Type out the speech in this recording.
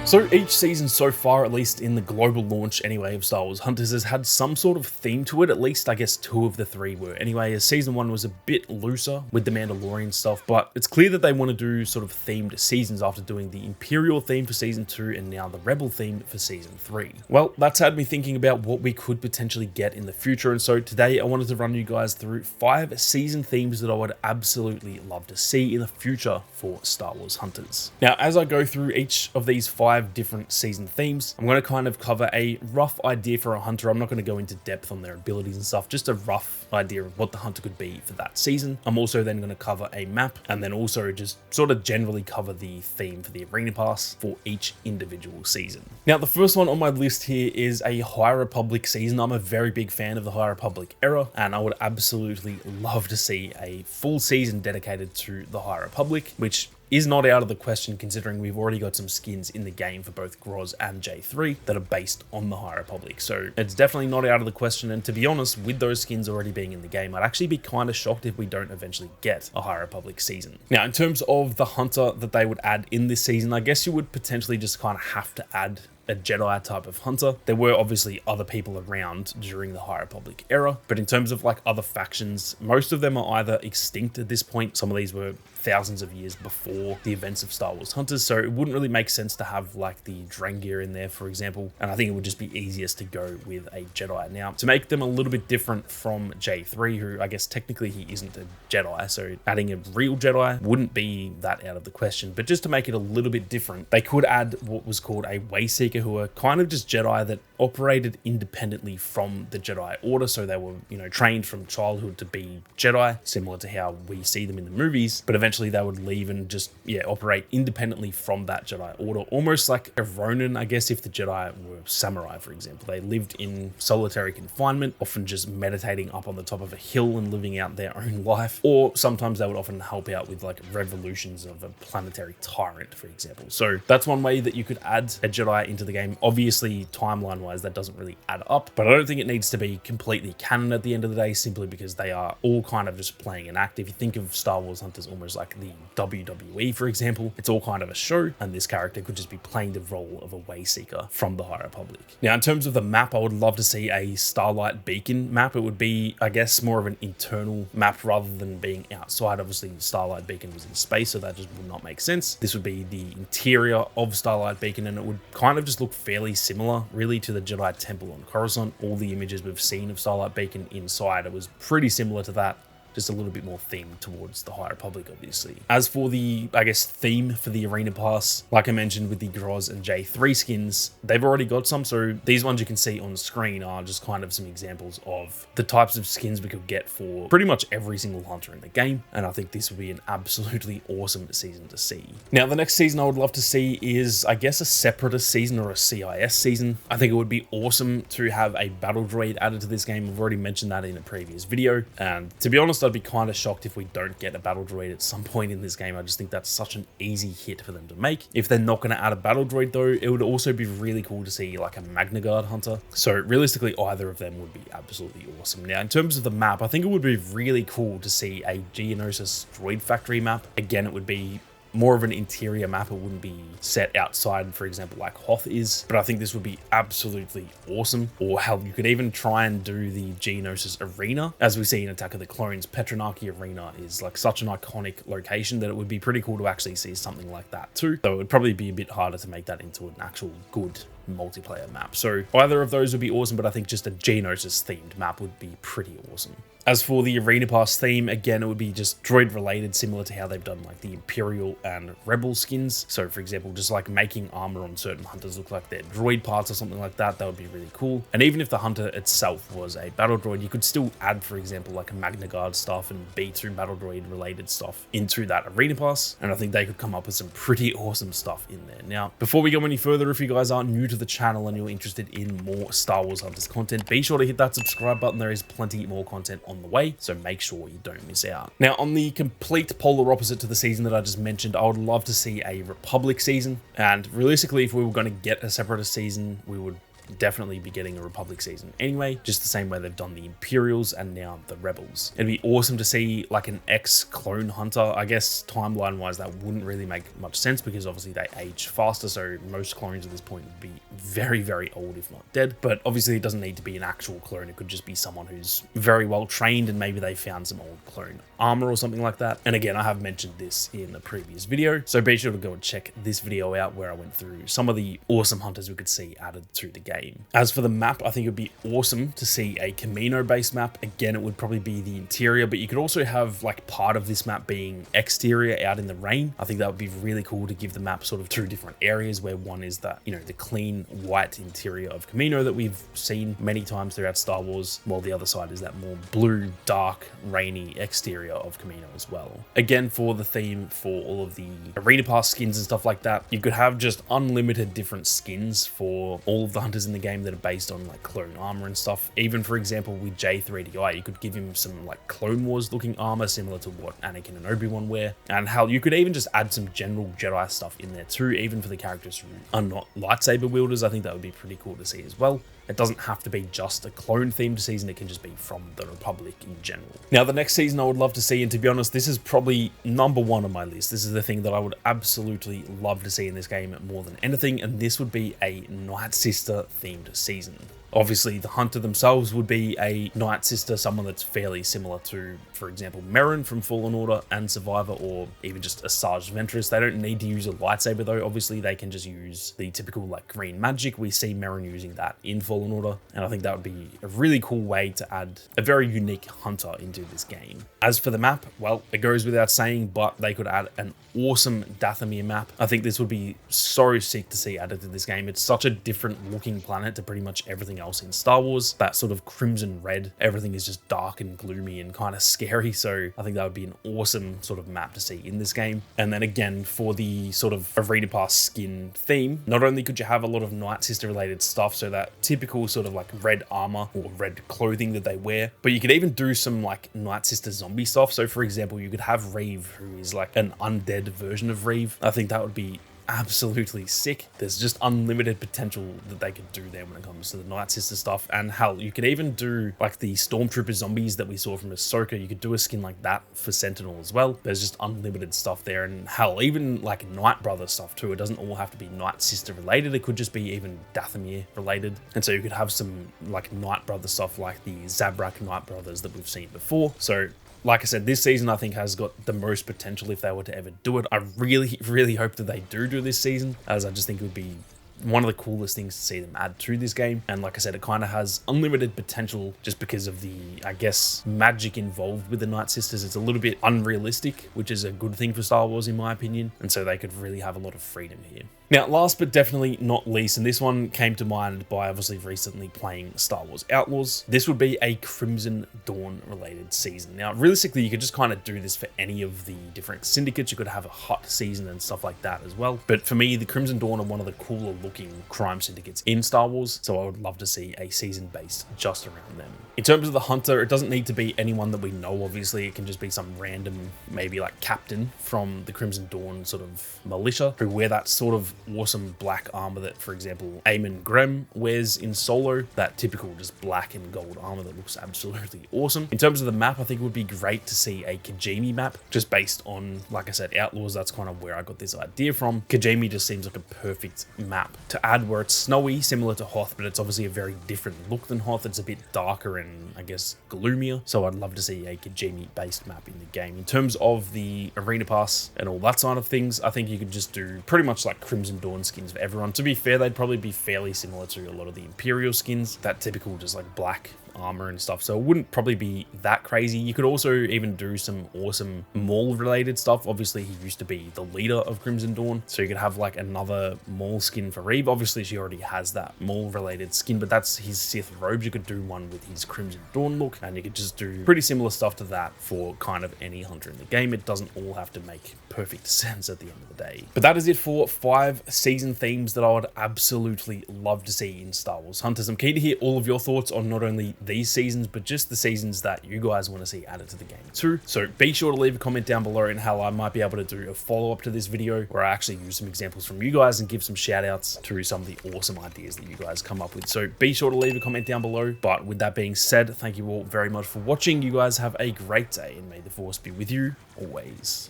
So each season so far, at least in the global launch anyway of Star Wars Hunters, has had some sort of theme to it. At least I guess 2 of the 3 were. Anyway, as season 1 was a bit looser with the Mandalorian stuff, but it's clear that they want to do sort of themed seasons after doing the Imperial theme for season 2 and now the Rebel theme for season 3. Well, that's had me thinking about what we could potentially get in the future, and so today I wanted to run you guys through 5 season themes that I would absolutely love to see in the future for Star Wars Hunters. Now, as I go through each of these 5 different season themes, I'm going to kind of cover a rough idea for a hunter. I'm not going to go into depth on their abilities and stuff, just a rough idea of what the hunter could be for that season. I'm also then going to cover a map and then also just sort of generally cover the theme for the Arena Pass for each individual season. Now, the first one on my list here is a High Republic season. I'm a very big fan of the High Republic era, and I would absolutely love to see a full season dedicated to the High Republic, which is not out of the question considering we've already got some skins in the game for both Groz and J3 that are based on the High Republic. So it's definitely not out of the question, and to be honest, with those skins already being in the game, I'd actually be kind of shocked if we don't eventually get a High Republic season. Now, in terms of the hunter that they would add in this season, I guess you would potentially just kind of have to add a Jedi type of hunter. There were obviously other people around during the High Republic era, but in terms of like other factions, most of them are either extinct at this point. Some of these were thousands of years before the events of Star Wars Hunters, so it wouldn't really make sense to have like the Drangir in there, for example, and I think it would just be easiest to go with a Jedi. Now, to make them a little bit different from J3, who I guess technically he isn't a Jedi, so adding a real Jedi wouldn't be that out of the question, but just to make it a little bit different, they could add what was called a Wayseeker, who are kind of just Jedi that operated independently from the Jedi Order, so they were, trained from childhood to be Jedi, similar to how we see them in the movies, but eventually they would leave and just, operate independently from that Jedi Order, almost like a Ronin, I guess, if the Jedi were samurai, for example. They lived in solitary confinement, often just meditating up on the top of a hill and living out their own life, or sometimes they would often help out with like revolutions of a planetary tyrant, for example. So that's one way that you could add a Jedi into the game. Obviously, timeline-wise, that doesn't really add up, but I don't think it needs to be completely canon at the end of the day, simply because they are all kind of just playing an act. If you think of Star Wars Hunters almost like the WWE, for example, it's all kind of a show, and this character could just be playing the role of a Wayseeker from the High Republic. Now, in terms of the map, I would love to see a Starlight Beacon map. It would be, I guess, more of an internal map rather than being outside. Obviously, Starlight Beacon was in space, so that just would not make sense. This would be the interior of Starlight Beacon, and it would kind of just look fairly similar, really, to the Jedi Temple on Coruscant. All the images we've seen of Starlight Beacon inside, it was pretty similar to that, just a little bit more themed towards the High Republic, obviously. As for the, I guess, theme for the Arena Pass, like I mentioned with the Groz and J3 skins, they've already got some, so these ones you can see on screen are just kind of some examples of the types of skins we could get for pretty much every single hunter in the game, and I think this would be an absolutely awesome season to see. Now, the next season I would love to see is, I guess, a Separatist season or a CIS season. I think it would be awesome to have a battle droid added to this game. I've already mentioned that in a previous video, and to be honest, I'd be kind of shocked if we don't get a battle droid at some point in this game. I just think that's such an easy hit for them to make. If they're not going to add a battle droid though, it would also be really cool to see like a Magna Guard hunter. So realistically, either of them would be absolutely awesome. Now, in terms of the map, I think it would be really cool to see a Geonosis droid factory map. Again, it would be more of an interior map. It wouldn't be set outside, for example, like Hoth is, but I think this would be absolutely awesome. Or hell, you could even try and do the Geonosis Arena. As we see in Attack of the Clones, Petronarchy Arena is like such an iconic location that it would be pretty cool to actually see something like that too, though it would probably be a bit harder to make that into an actual good multiplayer map. So either of those would be awesome, but I think just a Geonosis themed map would be pretty awesome. As for the Arena Pass theme, again, it would be just droid related, similar to how they've done like the Imperial and Rebel skins. So for example, just like making armor on certain hunters look like they're droid parts or something like that, that would be really cool. And even if the hunter itself was a battle droid, you could still add, for example, like a Magna Guard stuff and B2 battle droid related stuff into that Arena Pass. And I think they could come up with some pretty awesome stuff in there. Now, before we go any further, if you guys are new to the channel and you're interested in more Star Wars Hunters content, be sure to hit that subscribe button. There is plenty more content on the way, so make sure you don't miss out. Now, on the complete polar opposite to the season that I just mentioned, I would love to see a Republic season, and realistically, if we were going to get a Separatist season, we would definitely be getting a Republic season anyway, just the same way they've done the Imperials and now the Rebels. It'd be awesome to see like an ex-clone hunter. I guess timeline-wise that wouldn't really make much sense because obviously they age faster, so most clones at this point would be very, very old if not dead. But obviously it doesn't need to be an actual clone. It could just be someone who's very well trained and maybe they found some old clone armor or something like that. And again, I have mentioned this in the previous video, so be sure to go and check this video out where I went through some of the awesome hunters we could see added to the game. As for the map, I think it would be awesome to see a Camino based map. Again, it would probably be the interior, but you could also have like part of this map being exterior out in the rain. I think that would be really cool to give the map sort of two different areas, where one is that, you know, the clean white interior of Camino that we've seen many times throughout Star Wars, while the other side is that more blue, dark, rainy exterior of Camino as well. Again, for the theme for all of the Arena Pass skins and stuff like that, you could have just unlimited different skins for all of the hunters in the game that are based on like clone armor and stuff. Even for example with J3DI, you could give him some like Clone Wars looking armor similar to what Anakin and Obi-Wan wear, and hell, you could even just add some general Jedi stuff in there too, even for the characters who are not lightsaber wielders. I think that would be pretty cool to see as well. It doesn't have to be just a clone themed season, it can just be from the Republic in general. Now, the next season I would love to see, and to be honest, this is probably number one on my list. This is the thing that I would absolutely love to see in this game more than anything, and this would be a Nightsister themed season. Obviously, the hunter themselves would be a Nightsister, someone that's fairly similar to, for example, Merrin from Fallen Order and Survivor, or even just Asajj Ventress. They don't need to use a lightsaber though. Obviously, they can just use the typical like green magic. We see Merrin using that in Fallen Order, and I think that would be a really cool way to add a very unique hunter into this game. As for the map, well, it goes without saying, but they could add an awesome Dathomir map. I think this would be so sick to see added to this game. It's such a different looking planet to pretty much everything else in Star Wars. That sort of crimson red, everything is just dark and gloomy and kind of scary, so I think that would be an awesome sort of map to see in this game. And then again, for the sort of Arena Pass skin theme, not only could you have a lot of Nightsister related stuff, so that typical sort of like red armor or red clothing that they wear, but you could even do some like Nightsister zombie stuff. So for example, you could have Reeve, who is like an undead version of Reeve. I think that would be absolutely sick. There's just unlimited potential that they could do there when it comes to the Nightsister stuff. And hell, you could even do like the Stormtrooper zombies that we saw from Ahsoka. You could do a skin like that for Sentinel as well. There's just unlimited stuff there, and hell, even like Night Brother stuff too. It doesn't all have to be Nightsister related. It could just be even Dathomir related. And so you could have some like Night Brother stuff like the Zabrak Night Brothers that we've seen before. So like I said, this season I think has got the most potential if they were to ever do it. I really, really hope that they do this season, as I just think it would be one of the coolest things to see them add to this game. And like I said, it kind of has unlimited potential just because of the, I guess, magic involved with the Nightsisters. It's a little bit unrealistic, which is a good thing for Star Wars in my opinion, and so they could really have a lot of freedom here. Now, last but definitely not least, and this one came to mind by obviously recently playing Star Wars Outlaws, this would be a Crimson Dawn related season. Now, realistically, you could just kind of do this for any of the different syndicates. You could have a hot season and stuff like that as well. But for me, the Crimson Dawn are one of the cooler looking crime syndicates in Star Wars, so I would love to see a season based just around them. In terms of the hunter, it doesn't need to be anyone that we know, obviously. It can just be some random, maybe like captain from the Crimson Dawn sort of militia, who wear that sort of awesome black armor that, for example, Eamon Grem wears in Solo, that typical just black and gold armor that looks absolutely awesome. In terms of the map, I think it would be great to see a Kijimi map, just based on, like I said, Outlaws. That's kind of where I got this idea from. Kijimi just seems like a perfect map to add, where it's snowy, similar to Hoth, but it's obviously a very different look than Hoth. It's a bit darker and, I guess, gloomier, so I'd love to see a Kijimi based map in the game. In terms of the Arena Pass and all that side of things, I think you could just do pretty much like Crimson Dawn skins for everyone. To be fair, they'd probably be fairly similar to a lot of the Imperial skins, that typical just like black armor and stuff, so it wouldn't probably be that crazy. You could also even do some awesome Maul related stuff. Obviously, he used to be the leader of Crimson Dawn, so you could have like another Maul skin for Reeve. Obviously, she already has that Maul related skin, but that's his Sith robes. You could do one with his Crimson Dawn look, and you could just do pretty similar stuff to that for kind of any hunter in the game. It doesn't all have to make perfect sense at the end of the day. But that is it for 5 season themes that I would absolutely love to see in Star Wars Hunters. I'm keen to hear all of your thoughts on not only these seasons, but just the seasons that you guys want to see added to the game too. So be sure to leave a comment down below and how I might be able to do a follow-up to this video where I actually use some examples from you guys and give some shout outs to some of the awesome ideas that you guys come up with. So be sure to leave a comment down below. But with that being said, thank you all very much for watching. You guys have a great day and may the force be with you always.